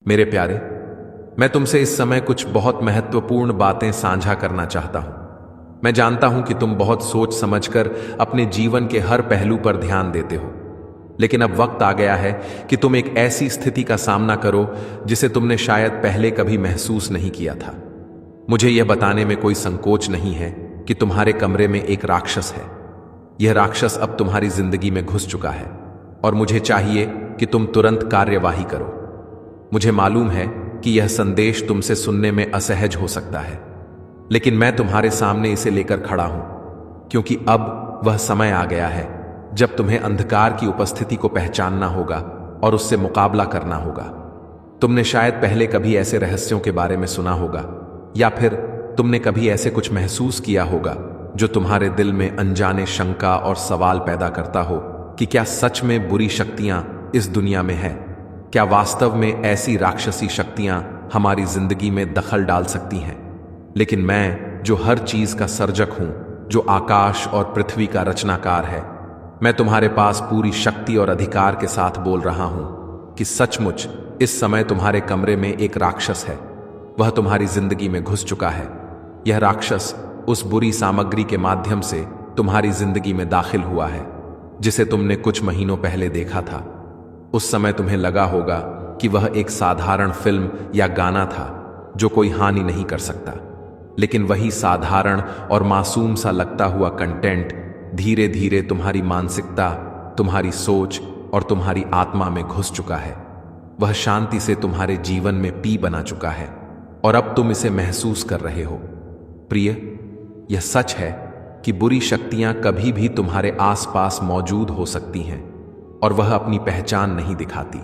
मेरे प्यारे, मैं तुमसे इस समय कुछ बहुत महत्वपूर्ण बातें साझा करना चाहता हूं। मैं जानता हूं कि तुम बहुत सोच समझकर अपने जीवन के हर पहलू पर ध्यान देते हो, लेकिन अब वक्त आ गया है कि तुम एक ऐसी स्थिति का सामना करो जिसे तुमने शायद पहले कभी महसूस नहीं किया था। मुझे यह बताने में कोई संकोच नहीं है कि तुम्हारे कमरे में एक राक्षस है। यह राक्षस अब तुम्हारी जिंदगी में घुस चुका है और मुझे चाहिए कि तुम तुरंत कार्यवाही करो। मुझे मालूम है कि यह संदेश तुमसे सुनने में असहज हो सकता है, लेकिन मैं तुम्हारे सामने इसे लेकर खड़ा हूं, क्योंकि अब वह समय आ गया है जब तुम्हें अंधकार की उपस्थिति को पहचानना होगा और उससे मुकाबला करना होगा। तुमने शायद पहले कभी ऐसे रहस्यों के बारे में सुना होगा, या फिर तुमने कभी ऐसे कुछ महसूस किया होगा जो तुम्हारे दिल में अनजाने शंका और सवाल पैदा करता हो कि क्या सच में बुरी शक्तियां इस दुनिया में है? क्या वास्तव में ऐसी राक्षसी शक्तियां हमारी जिंदगी में दखल डाल सकती हैं? लेकिन मैं, जो हर चीज का सर्जक हूं, जो आकाश और पृथ्वी का रचनाकार है, मैं तुम्हारे पास पूरी शक्ति और अधिकार के साथ बोल रहा हूं कि सचमुच इस समय तुम्हारे कमरे में एक राक्षस है। वह तुम्हारी जिंदगी में घुस चुका है। यह राक्षस उस बुरी सामग्री के माध्यम से तुम्हारी जिंदगी में दाखिल हुआ है जिसे तुमने कुछ महीनों पहले देखा था। उस समय तुम्हें लगा होगा कि वह एक साधारण फिल्म या गाना था जो कोई हानि नहीं कर सकता, लेकिन वही साधारण और मासूम सा लगता हुआ कंटेंट धीरे धीरे तुम्हारी मानसिकता, तुम्हारी सोच और तुम्हारी आत्मा में घुस चुका है। वह शांति से तुम्हारे जीवन में पी बना चुका है और अब तुम इसे महसूस कर रहे हो। प्रिय, यह सच है कि बुरी शक्तियां कभी भी तुम्हारे आसपास मौजूद हो सकती हैं और वह अपनी पहचान नहीं दिखाती।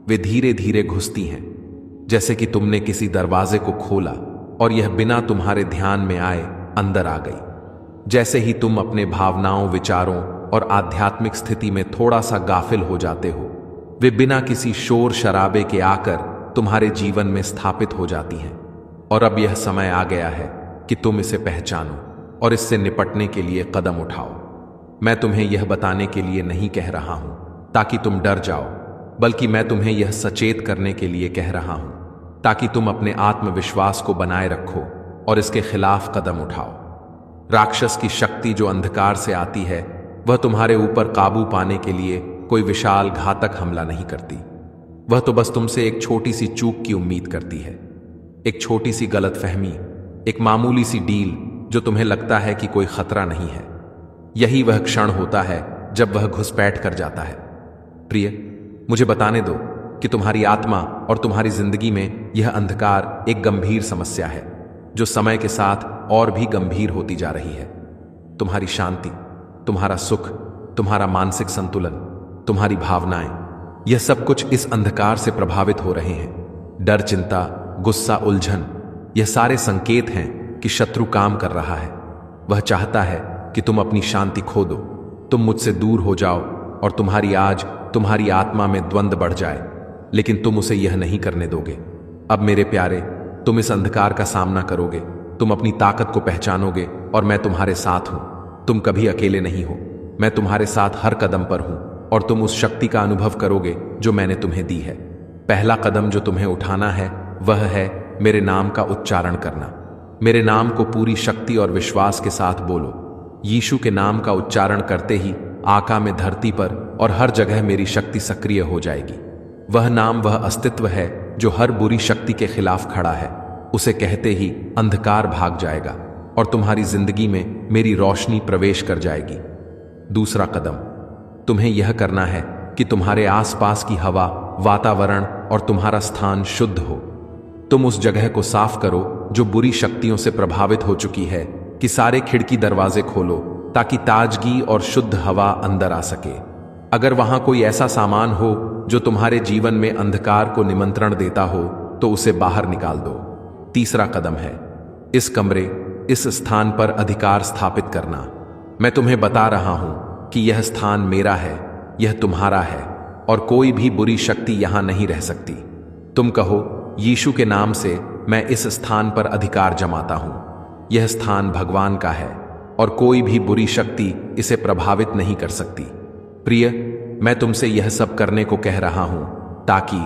वे धीरे धीरे घुसती हैं, जैसे कि तुमने किसी दरवाजे को खोला और यह बिना तुम्हारे ध्यान में आए अंदर आ गई। जैसे ही तुम अपने भावनाओं, विचारों और आध्यात्मिक स्थिति में थोड़ा सा गाफिल हो जाते हो, वे बिना किसी शोर शराबे के आकर तुम्हारे जीवन में स्थापित हो जाती हैं। और अब यह समय आ गया है कि तुम इसे पहचानो और इससे निपटने के लिए कदम उठाओ। मैं तुम्हें यह बताने के लिए नहीं कह रहा हूं ताकि तुम डर जाओ, बल्कि मैं तुम्हें यह सचेत करने के लिए कह रहा हूं ताकि तुम अपने आत्मविश्वास को बनाए रखो और इसके खिलाफ कदम उठाओ। राक्षस की शक्ति जो अंधकार से आती है, वह तुम्हारे ऊपर काबू पाने के लिए कोई विशाल घातक हमला नहीं करती। वह तो बस तुमसे एक छोटी सी चूक की उम्मीद करती है, एक छोटी सी गलतफहमी, एक मामूली सी डील जो तुम्हें लगता है कि कोई खतरा नहीं है। यही वह क्षण होता है जब वह घुसपैठ कर जाता है। प्रिय, मुझे बताने दो कि तुम्हारी आत्मा और तुम्हारी जिंदगी में यह अंधकार एक गंभीर समस्या है जो समय के साथ और भी गंभीर होती जा रही है। तुम्हारी शांति, तुम्हारा सुख, तुम्हारा मानसिक संतुलन, तुम्हारी भावनाएं, यह सब कुछ इस अंधकार से प्रभावित हो रहे हैं। डर, चिंता, गुस्सा, उलझन, यह सारे संकेत हैं कि शत्रु काम कर रहा है। वह चाहता है कि तुम अपनी शांति खो दो, तुम मुझसे दूर हो जाओ और तुम्हारी आत्मा में द्वंद्व बढ़ जाए, लेकिन तुम उसे यह नहीं करने दोगे। अब मेरे प्यारे, तुम इस अंधकार का सामना करोगे, तुम अपनी ताकत को पहचानोगे और मैं तुम्हारे साथ हूं। तुम कभी अकेले नहीं हो, मैं तुम्हारे साथ हर कदम पर हूं और तुम उस शक्ति का अनुभव करोगे जो मैंने तुम्हें दी है। पहला कदम जो तुम्हें उठाना है वह है मेरे नाम का उच्चारण करना। मेरे नाम को पूरी शक्ति और विश्वास के साथ बोलो। यीशु के नाम का उच्चारण करते ही आका में, धरती पर और हर जगह मेरी शक्ति सक्रिय हो जाएगी। वह नाम, वह अस्तित्व है जो हर बुरी शक्ति के खिलाफ खड़ा है। उसे कहते ही अंधकार भाग जाएगा और तुम्हारी जिंदगी में मेरी रोशनी प्रवेश कर जाएगी। दूसरा कदम, तुम्हें यह करना है कि तुम्हारे आसपास की हवा, वातावरण और तुम्हारा स्थान शुद्ध हो। तुम उस जगह को साफ करो जो बुरी शक्तियों से प्रभावित हो चुकी है, कि सारे खिड़की दरवाजे खोलो ताकि ताजगी और शुद्ध हवा अंदर आ सके। अगर वहां कोई ऐसा सामान हो जो तुम्हारे जीवन में अंधकार को निमंत्रण देता हो तो उसे बाहर निकाल दो। तीसरा कदम है इस कमरे, इस स्थान पर अधिकार स्थापित करना। मैं तुम्हें बता रहा हूं कि यह स्थान मेरा है, यह तुम्हारा है और कोई भी बुरी शक्ति यहां नहीं रह सकती। तुम कहो, यीशु के नाम से मैं इस स्थान पर अधिकार जमाता हूं। यह स्थान भगवान का है और कोई भी बुरी शक्ति इसे प्रभावित नहीं कर सकती। प्रिय, मैं तुमसे यह सब करने को कह रहा हूं ताकि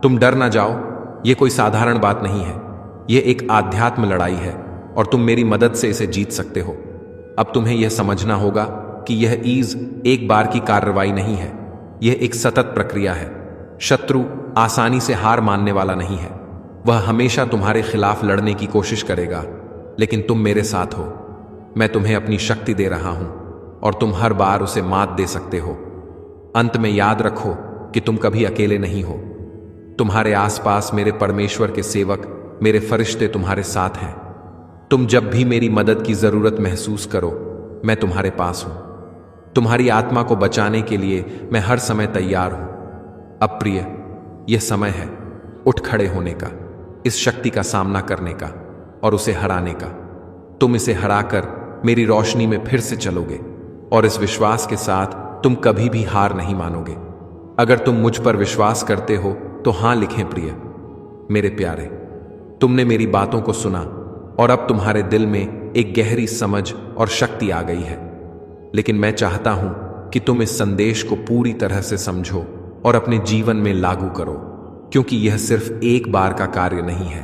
तुम डर ना जाओ, यह कोई साधारण बात नहीं है, यह एक आध्यात्म लड़ाई है और तुम मेरी मदद से इसे जीत सकते हो। अब तुम्हें यह समझना होगा कि यह ईज एक बार की कार्रवाई नहीं है, यह एक सतत प्रक्रिया है। शत्रु आसानी से हार मानने वाला नहीं है, वह हमेशा तुम्हारे खिलाफ लड़ने की कोशिश करेगा, लेकिन तुम मेरे साथ हो। मैं तुम्हें अपनी शक्ति दे रहा हूं और तुम हर बार उसे मात दे सकते हो। अंत में याद रखो कि तुम कभी अकेले नहीं हो। तुम्हारे आसपास मेरे परमेश्वर के सेवक, मेरे फरिश्ते तुम्हारे साथ हैं। तुम जब भी मेरी मदद की जरूरत महसूस करो, मैं तुम्हारे पास हूं। तुम्हारी आत्मा को बचाने के लिए मैं हर समय तैयार हूं। अब प्रिय, यह समय है उठ खड़े होने का, इस शक्ति का सामना करने का और उसे हराने का। तुम इसे हराकर मेरी रोशनी में फिर से चलोगे और इस विश्वास के साथ तुम कभी भी हार नहीं मानोगे। अगर तुम मुझ पर विश्वास करते हो तो हां लिखें प्रिय। मेरे प्यारे, तुमने मेरी बातों को सुना और अब तुम्हारे दिल में एक गहरी समझ और शक्ति आ गई है। लेकिन मैं चाहता हूं कि तुम इस संदेश को पूरी तरह से समझो और अपने जीवन में लागू करो, क्योंकि यह सिर्फ एक बार का कार्य नहीं है,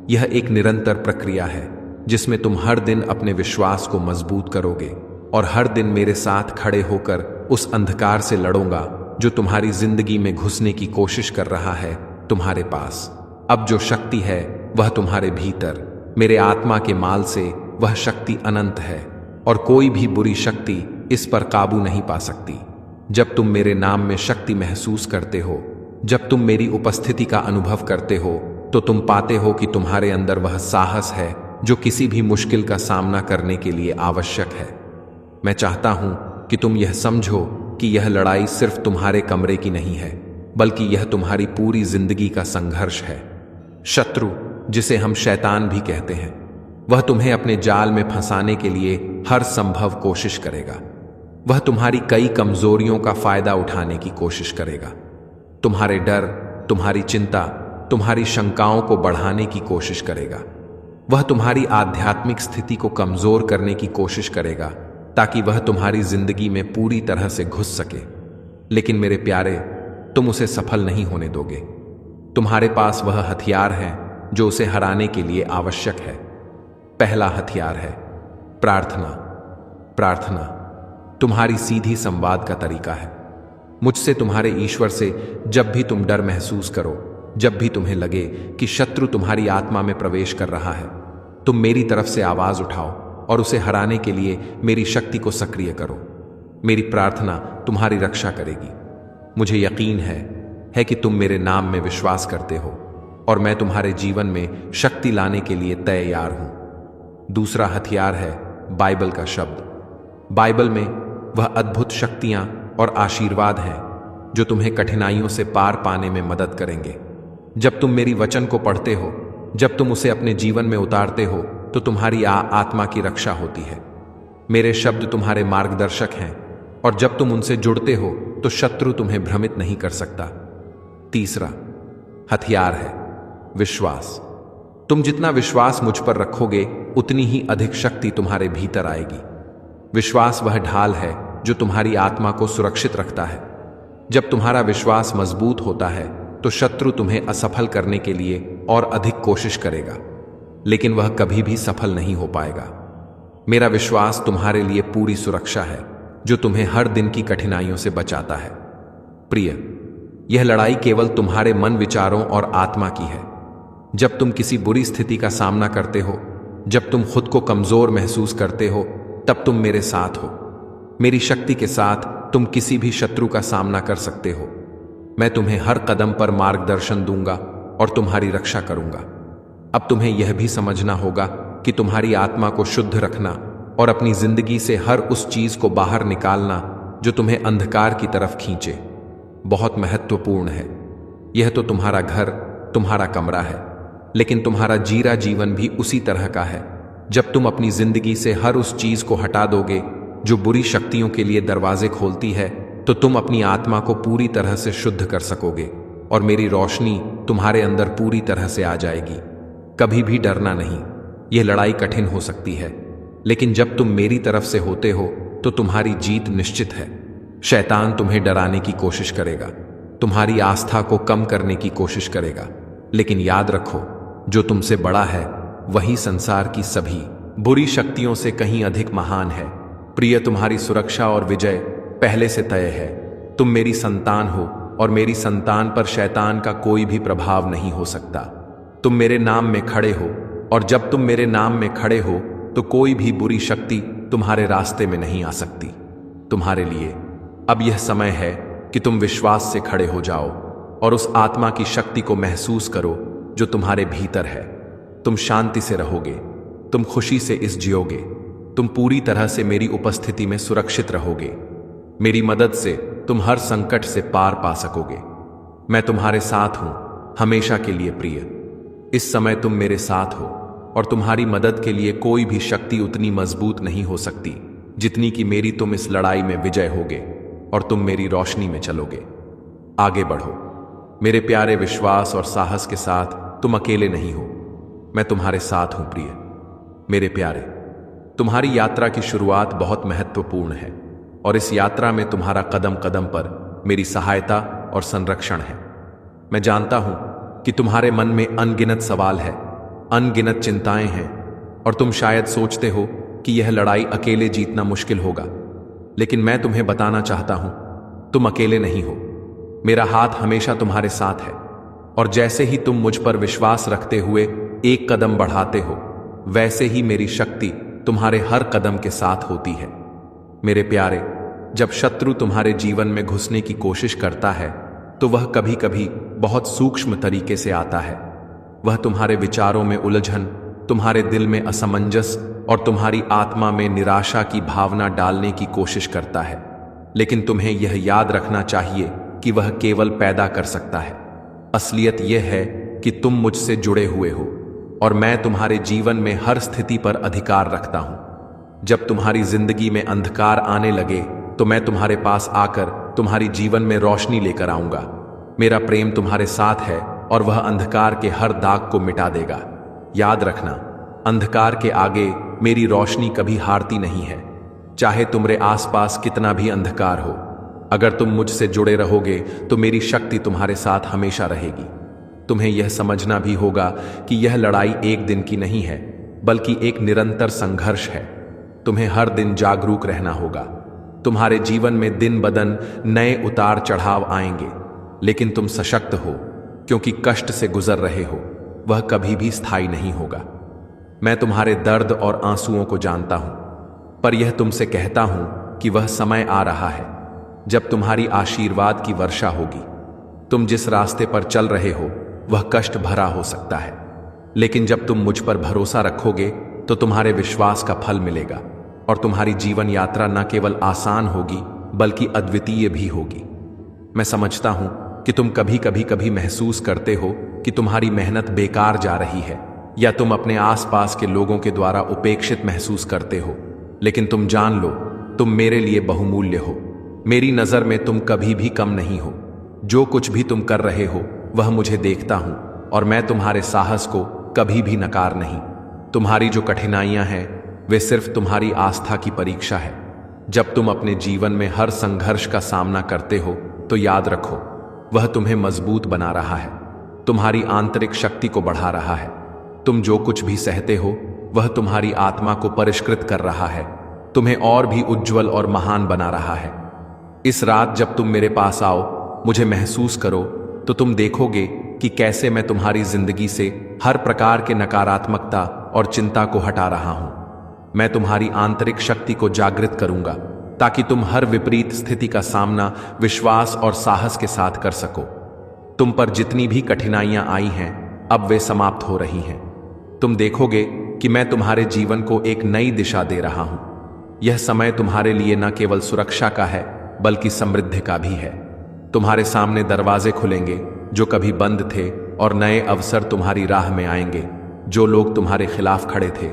यह एक निरंतर प्रक्रिया है जिसमें तुम हर दिन अपने विश्वास को मजबूत करोगे और हर दिन मेरे साथ खड़े होकर उस अंधकार से लड़ोगा जो तुम्हारी जिंदगी में घुसने की कोशिश कर रहा है। तुम्हारे पास अब जो शक्ति है वह तुम्हारे भीतर, मेरे आत्मा के माल से वह शक्ति अनंत है और कोई भी बुरी शक्ति इस पर काबू नहीं पा सकती। जब तुम मेरे नाम में शक्ति महसूस करते हो, जब तुम मेरी उपस्थिति का अनुभव करते हो, तो तुम पाते हो कि तुम्हारे अंदर वह साहस है जो किसी भी मुश्किल का सामना करने के लिए आवश्यक है। मैं चाहता हूं कि तुम यह समझो कि यह लड़ाई सिर्फ तुम्हारे कमरे की नहीं है, बल्कि यह तुम्हारी पूरी जिंदगी का संघर्ष है। शत्रु, जिसे हम शैतान भी कहते हैं, वह तुम्हें अपने जाल में फंसाने के लिए हर संभव कोशिश करेगा। वह तुम्हारी कई कमजोरियों का फायदा उठाने की कोशिश करेगा। तुम्हारे डर, तुम्हारी चिंता, तुम्हारी शंकाओं को बढ़ाने की कोशिश करेगा। वह तुम्हारी आध्यात्मिक स्थिति को कमजोर करने की कोशिश करेगा ताकि वह तुम्हारी जिंदगी में पूरी तरह से घुस सके। लेकिन मेरे प्यारे, तुम उसे सफल नहीं होने दोगे। तुम्हारे पास वह हथियार है जो उसे हराने के लिए आवश्यक है। पहला हथियार है प्रार्थना। प्रार्थना तुम्हारी सीधी संवाद का तरीका है। मुझसे, तुम्हारे ईश्वर से, जब भी तुम डर महसूस करो, जब भी तुम्हें लगे कि शत्रु तुम्हारी आत्मा में प्रवेश कर रहा है, तुम मेरी तरफ से आवाज उठाओ और उसे हराने के लिए मेरी शक्ति को सक्रिय करो। मेरी प्रार्थना तुम्हारी रक्षा करेगी। मुझे यकीन है कि तुम मेरे नाम में विश्वास करते हो और मैं तुम्हारे जीवन में शक्ति लाने के लिए तैयार हूं। दूसरा हथियार है बाइबल का शब्द। बाइबल में वह अद्भुत शक्तियां और आशीर्वाद हैं जो तुम्हें कठिनाइयों से पार पाने में मदद करेंगे। जब तुम मेरी वचन को पढ़ते हो, जब तुम उसे अपने जीवन में उतारते हो, तो तुम्हारी आत्मा की रक्षा होती है। मेरे शब्द तुम्हारे मार्गदर्शक हैं और जब तुम उनसे जुड़ते हो तो शत्रु तुम्हें भ्रमित नहीं कर सकता। तीसरा हथियार है विश्वास। तुम जितना विश्वास मुझ पर रखोगे, उतनी ही अधिक शक्ति तुम्हारे भीतर आएगी। विश्वास वह ढाल है जो तुम्हारी आत्मा को सुरक्षित रखता है। जब तुम्हारा विश्वास मजबूत होता है तो शत्रु तुम्हें असफल करने के लिए और अधिक कोशिश करेगा, लेकिन वह कभी भी सफल नहीं हो पाएगा। मेरा विश्वास तुम्हारे लिए पूरी सुरक्षा है जो तुम्हें हर दिन की कठिनाइयों से बचाता है। प्रिय, यह लड़ाई केवल तुम्हारे मन, विचारों और आत्मा की है। जब तुम किसी बुरी स्थिति का सामना करते हो, जब तुम खुद को कमजोर महसूस करते हो, तब तुम मेरे साथ हो। मेरी शक्ति के साथ तुम किसी भी शत्रु का सामना कर सकते हो। मैं तुम्हें हर कदम पर मार्गदर्शन दूंगा और तुम्हारी रक्षा करूंगा। अब तुम्हें यह भी समझना होगा कि तुम्हारी आत्मा को शुद्ध रखना और अपनी जिंदगी से हर उस चीज को बाहर निकालना जो तुम्हें अंधकार की तरफ खींचे, बहुत महत्वपूर्ण है। यह तो तुम्हारा घर, तुम्हारा कमरा है, लेकिन तुम्हारा जीरा जीवन भी उसी तरह का है। जब तुम अपनी जिंदगी से हर उस चीज को हटा दोगे जो बुरी शक्तियों के लिए दरवाजे खोलती है, तो तुम अपनी आत्मा को पूरी तरह से शुद्ध कर सकोगे और मेरी रोशनी तुम्हारे अंदर पूरी तरह से आ जाएगी। कभी भी डरना नहीं। यह लड़ाई कठिन हो सकती है, लेकिन जब तुम मेरी तरफ से होते हो तो तुम्हारी जीत निश्चित है। शैतान तुम्हें डराने की कोशिश करेगा, तुम्हारी आस्था को कम करने की कोशिश करेगा, लेकिन याद रखो, जो तुमसे बड़ा है वही संसार की सभी बुरी शक्तियों से कहीं अधिक महान है। प्रिय, तुम्हारी सुरक्षा और विजय पहले से तय है। तुम मेरी संतान हो और मेरी संतान पर शैतान का कोई भी प्रभाव नहीं हो सकता। तुम मेरे नाम में खड़े हो और जब तुम मेरे नाम में खड़े हो तो कोई भी बुरी शक्ति तुम्हारे रास्ते में नहीं आ सकती। तुम्हारे लिए अब यह समय है कि तुम विश्वास से खड़े हो जाओ और उस आत्मा की शक्ति को महसूस करो जो तुम्हारे भीतर है। तुम शांति से रहोगे, तुम खुशी से इस जियोगे, तुम पूरी तरह से मेरी उपस्थिति में सुरक्षित रहोगे। मेरी मदद से तुम हर संकट से पार पा सकोगे। मैं तुम्हारे साथ हूं हमेशा के लिए। प्रिय, इस समय तुम मेरे साथ हो और तुम्हारी मदद के लिए कोई भी शक्ति उतनी मजबूत नहीं हो सकती जितनी कि मेरी। तुम इस लड़ाई में विजय होगे और तुम मेरी रोशनी में चलोगे। आगे बढ़ो मेरे प्यारे, विश्वास और साहस के साथ। तुम अकेले नहीं हो, मैं तुम्हारे साथ हूं। प्रिय मेरे प्यारे, तुम्हारी यात्रा की शुरुआत बहुत महत्वपूर्ण है और इस यात्रा में तुम्हारा कदम कदम पर मेरी सहायता और संरक्षण है। मैं जानता हूं कि तुम्हारे मन में अनगिनत सवाल है, अनगिनत चिंताएं हैं और तुम शायद सोचते हो कि यह लड़ाई अकेले जीतना मुश्किल होगा। लेकिन मैं तुम्हें बताना चाहता हूं, तुम अकेले नहीं हो। मेरा हाथ हमेशा तुम्हारे साथ है और जैसे ही तुम मुझ पर विश्वास रखते हुए एक कदम बढ़ाते हो, वैसे ही मेरी शक्ति तुम्हारे हर कदम के साथ होती है। मेरे प्यारे, जब शत्रु तुम्हारे जीवन में घुसने की कोशिश करता है तो वह कभी कभी बहुत सूक्ष्म तरीके से आता है। वह तुम्हारे विचारों में उलझन, तुम्हारे दिल में असमंजस और तुम्हारी आत्मा में निराशा की भावना डालने की कोशिश करता है। लेकिन तुम्हें यह याद रखना चाहिए कि वह केवल पैदा कर सकता है। असलियत यह है कि तुम मुझसे जुड़े हुए हो और मैं तुम्हारे जीवन में हर स्थिति पर अधिकार रखता हूं। जब तुम्हारी जिंदगी में अंधकार आने लगे तो मैं तुम्हारे पास आकर तुम्हारी जीवन में रोशनी लेकर आऊंगा। मेरा प्रेम तुम्हारे साथ है और वह अंधकार के हर दाग को मिटा देगा। याद रखना, अंधकार के आगे मेरी रोशनी कभी हारती नहीं है, चाहे तुम्हारे आसपास कितना भी अंधकार हो। अगर तुम मुझसे जुड़े रहोगे तो मेरी शक्ति तुम्हारे साथ हमेशा रहेगी। तुम्हें यह समझना भी होगा कि यह लड़ाई एक दिन की नहीं है, बल्कि एक निरंतर संघर्ष है। तुम्हें हर दिन जागरूक रहना होगा। तुम्हारे जीवन में दिन बदन नए उतार चढ़ाव आएंगे, लेकिन तुम सशक्त हो क्योंकि कष्ट से गुजर रहे हो। वह कभी भी स्थायी नहीं होगा। मैं तुम्हारे दर्द और आंसुओं को जानता हूं, पर यह तुमसे कहता हूं कि वह समय आ रहा है जब तुम्हारी आशीर्वाद की वर्षा होगी। तुम जिस रास्ते पर चल रहे हो वह कष्ट भरा हो सकता है, लेकिन जब तुम मुझ पर भरोसा रखोगे तो तुम्हारे विश्वास का फल मिलेगा और तुम्हारी जीवन यात्रा न केवल आसान होगी बल्कि अद्वितीय भी होगी। मैं समझता हूं कि तुम कभी महसूस करते हो कि तुम्हारी मेहनत बेकार जा रही है या तुम अपने आसपास के लोगों के द्वारा उपेक्षित महसूस करते हो, लेकिन तुम जान लो, तुम मेरे लिए बहुमूल्य हो। मेरी नजर में तुम कभी भी कम नहीं हो। जो कुछ भी तुम कर रहे हो वह मुझे देखता हूं और मैं तुम्हारे साहस को कभी भी नकार नहीं। तुम्हारी जो कठिनाइयां हैं वे सिर्फ तुम्हारी आस्था की परीक्षा है। जब तुम अपने जीवन में हर संघर्ष का सामना करते हो तो याद रखो, वह तुम्हें मजबूत बना रहा है, तुम्हारी आंतरिक शक्ति को बढ़ा रहा है। तुम जो कुछ भी सहते हो वह तुम्हारी आत्मा को परिष्कृत कर रहा है, तुम्हें और भी उज्जवल और महान बना रहा है। इस रात जब तुम मेरे पास आओ, मुझे महसूस करो, तो तुम देखोगे कि कैसे मैं तुम्हारी जिंदगी से हर प्रकार के नकारात्मकता और चिंता को हटा रहा हूं। मैं तुम्हारी आंतरिक शक्ति को जागृत करूंगा ताकि तुम हर विपरीत स्थिति का सामना विश्वास और साहस के साथ कर सको। तुम पर जितनी भी कठिनाइयां आई हैं अब वे समाप्त हो रही हैं। तुम देखोगे कि मैं तुम्हारे जीवन को एक नई दिशा दे रहा हूं। यह समय तुम्हारे लिए न केवल सुरक्षा का है बल्कि समृद्धि का भी है। तुम्हारे सामने दरवाजे खुलेंगे जो कभी बंद थे और नए अवसर तुम्हारी राह में आएंगे। जो लोग तुम्हारे खिलाफ खड़े थे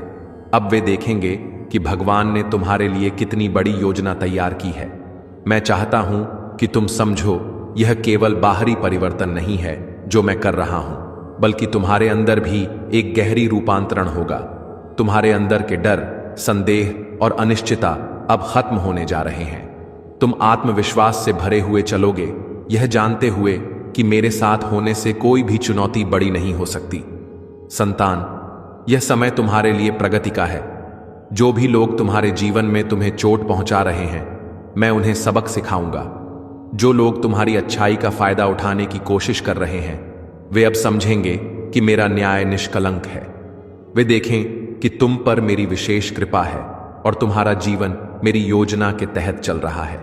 अब वे देखेंगे कि भगवान ने तुम्हारे लिए कितनी बड़ी योजना तैयार की है। मैं चाहता हूं कि तुम समझो, यह केवल बाहरी परिवर्तन नहीं है जो मैं कर रहा हूं, बल्कि तुम्हारे अंदर भी एक गहरी रूपांतरण होगा। तुम्हारे अंदर के डर, संदेह और अनिश्चितता अब खत्म होने जा रहे हैं। तुम आत्मविश्वास से भरे हुए चलोगे, यह जानते हुए कि मेरे साथ होने से कोई भी चुनौती बड़ी नहीं हो सकती। संतान, यह समय तुम्हारे लिए प्रगति का है। जो भी लोग तुम्हारे जीवन में तुम्हें चोट पहुंचा रहे हैं, मैं उन्हें सबक सिखाऊंगा। जो लोग तुम्हारी अच्छाई का फायदा उठाने की कोशिश कर रहे हैं, वे अब समझेंगे कि मेरा न्याय निष्कलंक है। वे देखें कि तुम पर मेरी विशेष कृपा है और तुम्हारा जीवन मेरी योजना के तहत चल रहा है।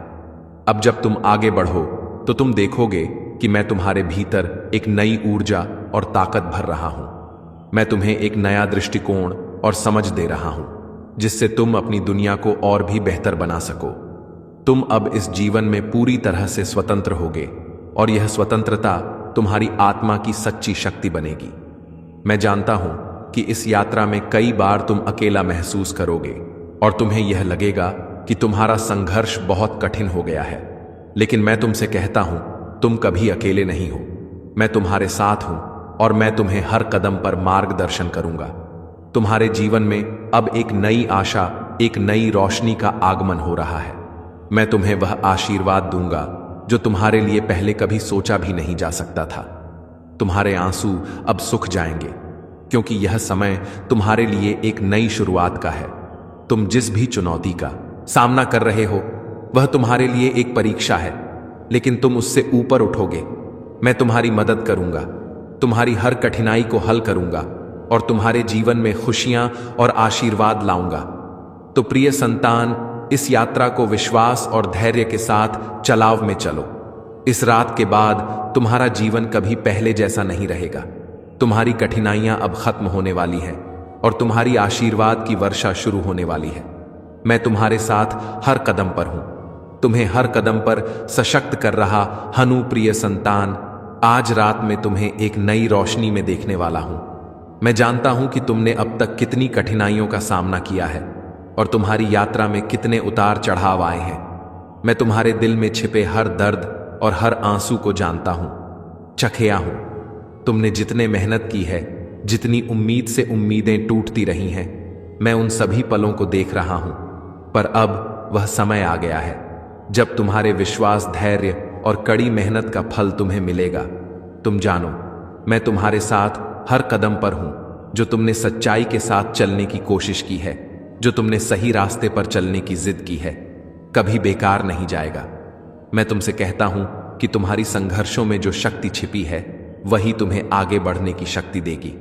अब जब तुम आगे बढ़ो तो तुम देखोगे कि मैं तुम्हारे भीतर एक नई ऊर्जा और ताकत भर रहा हूं। मैं तुम्हें एक नया दृष्टिकोण और समझ दे रहा हूं, जिससे तुम अपनी दुनिया को और भी बेहतर बना सको। तुम अब इस जीवन में पूरी तरह से स्वतंत्र होगे और यह स्वतंत्रता तुम्हारी आत्मा की सच्ची शक्ति बनेगी। मैं जानता हूं कि इस यात्रा में कई बार तुम अकेला महसूस करोगे और तुम्हें यह लगेगा कि तुम्हारा संघर्ष बहुत कठिन हो गया है, लेकिन मैं तुमसे कहता हूं, तुम कभी अकेले नहीं हो। मैं तुम्हारे साथ हूं और मैं तुम्हें हर कदम पर मार्गदर्शन करूंगा। तुम्हारे जीवन में अब एक नई आशा, एक नई रोशनी का आगमन हो रहा है। मैं तुम्हें वह आशीर्वाद दूंगा जो तुम्हारे लिए पहले कभी सोचा भी नहीं जा सकता था। तुम्हारे आंसू अब सूख जाएंगे, क्योंकि यह समय तुम्हारे लिए एक नई शुरुआत का है। तुम जिस भी चुनौती का सामना कर रहे हो, वह तुम्हारे लिए एक परीक्षा है, लेकिन तुम उससे ऊपर उठोगे। मैं तुम्हारी मदद करूंगा, तुम्हारी हर कठिनाई को हल करूंगा और तुम्हारे जीवन में खुशियां और आशीर्वाद लाऊंगा। तो प्रिय संतान, इस यात्रा को विश्वास और धैर्य के साथ चलाव में चलो। इस रात के बाद तुम्हारा जीवन कभी पहले जैसा नहीं रहेगा। तुम्हारी कठिनाइयां अब खत्म होने वाली हैं और तुम्हारी आशीर्वाद की वर्षा शुरू होने वाली है। मैं तुम्हारे साथ हर कदम पर हूं, तुम्हें हर कदम पर सशक्त कर रहा हनु। प्रिय संतान, आज रात में तुम्हें एक नई रोशनी में देखने वाला हूं। मैं जानता हूं कि तुमने अब तक कितनी कठिनाइयों का सामना किया है और तुम्हारी यात्रा में कितने उतार चढ़ाव आए हैं। मैं तुम्हारे दिल में छिपे हर दर्द और हर आंसू को जानता हूं, चखेया हूं। तुमने जितने मेहनत की है, जितनी उम्मीद से उम्मीदें टूटती रही हैं, मैं उन सभी पलों को देख रहा हूं। पर अब वह समय आ गया है जब तुम्हारे विश्वास, धैर्य और कड़ी मेहनत का फल तुम्हें मिलेगा। तुम जानो, मैं तुम्हारे साथ हर कदम पर हूं। जो तुमने सच्चाई के साथ चलने की कोशिश की है, जो तुमने सही रास्ते पर चलने की जिद की है, कभी बेकार नहीं जाएगा। मैं तुमसे कहता हूं कि तुम्हारी संघर्षों में जो शक्ति छिपी है, वही तुम्हें आगे बढ़ने की शक्ति देगी।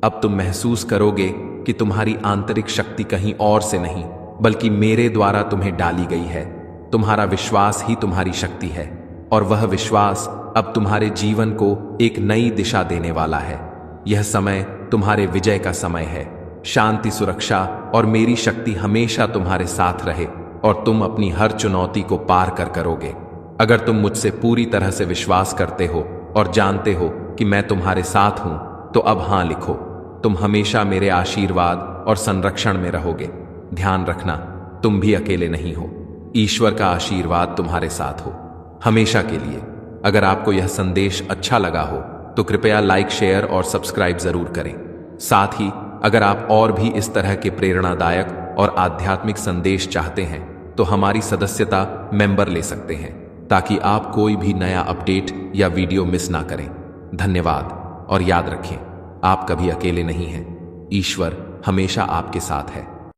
अब तुम महसूस करोगे कि तुम्हारी आंतरिक शक्ति कहीं और से नहीं, बल्कि मेरे द्वारा तुम्हें डाली गई है। तुम्हारा विश्वास ही तुम्हारी शक्ति है और वह विश्वास अब तुम्हारे जीवन को एक नई दिशा देने वाला है। यह समय तुम्हारे विजय का समय है। शांति, सुरक्षा और मेरी शक्ति हमेशा तुम्हारे साथ रहे और तुम अपनी हर चुनौती को पार कर करोगे। अगर तुम मुझसे पूरी तरह से विश्वास करते हो और जानते हो कि मैं तुम्हारे साथ हूं, तो अब हां लिखो। तुम हमेशा मेरे आशीर्वाद और संरक्षण में रहोगे। ध्यान रखना, तुम भी अकेले नहीं हो। ईश्वर का आशीर्वाद तुम्हारे साथ हो हमेशा के लिए। अगर आपको यह संदेश अच्छा लगा हो तो कृपया लाइक, शेयर और सब्सक्राइब जरूर करें। साथ ही अगर आप और भी इस तरह के प्रेरणादायक और आध्यात्मिक संदेश चाहते हैं तो हमारी सदस्यता मेंबर ले सकते हैं, ताकि आप कोई भी नया अपडेट या वीडियो मिस ना करें। धन्यवाद और याद रखें, आप कभी अकेले नहीं हैं। ईश्वर हमेशा आपके साथ है।